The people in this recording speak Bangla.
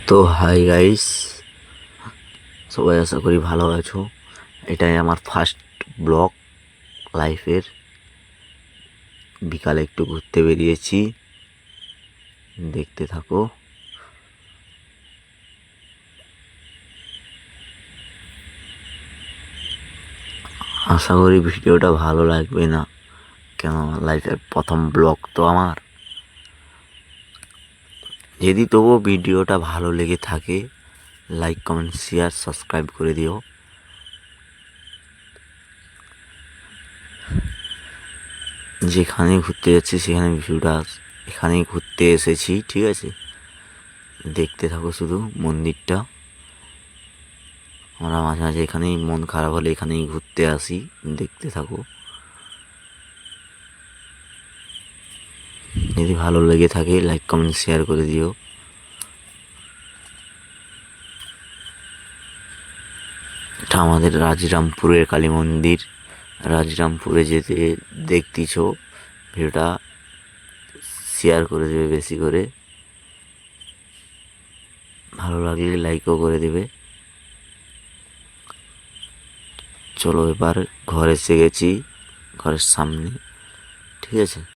তো হাই গাইস, সবাই আশা করি ভালো আছো। এটাই আমার ফার্স্ট ব্লগ লাইফের। বিকালে একটু ঘুরতে বেরিয়েছি, দেখতে থাকো। আশা করি ভিডিওটা ভালো লাগবে না, কেন লাইফের প্রথম ব্লগ তো আমার। যদি তবুও ভিডিওটা ভালো লেগে থাকে, লাইক কমেন্ট শেয়ার সাবস্ক্রাইব করে দিও। যেখানে ঘুরতে যাচ্ছি সেখানে ভিউটা, এখানেই ঘুরতে এসেছি, ঠিক আছে। দেখতে থাকো শুধু মন্দিরটা। আমরা মাঝে মাঝে এখানেই মন খারাপ হলে এখানেই ঘুরতে আসি, দেখতে থাকো। যদি ভালো লেগে থাকে লাইক কমেন্ট শেয়ার করে দিও। এটা আমাদের রাজরামপুরের কালী মন্দির। রাজরামপুরে যেতে দেখতেছ, ভিডিওটা শেয়ার করে দেবে বেশি করে, ভালো লাগলে লাইকও করে দেবে। চলো এবার ঘরে এসে গেছি, ঘরের সামনে, ঠিক আছে।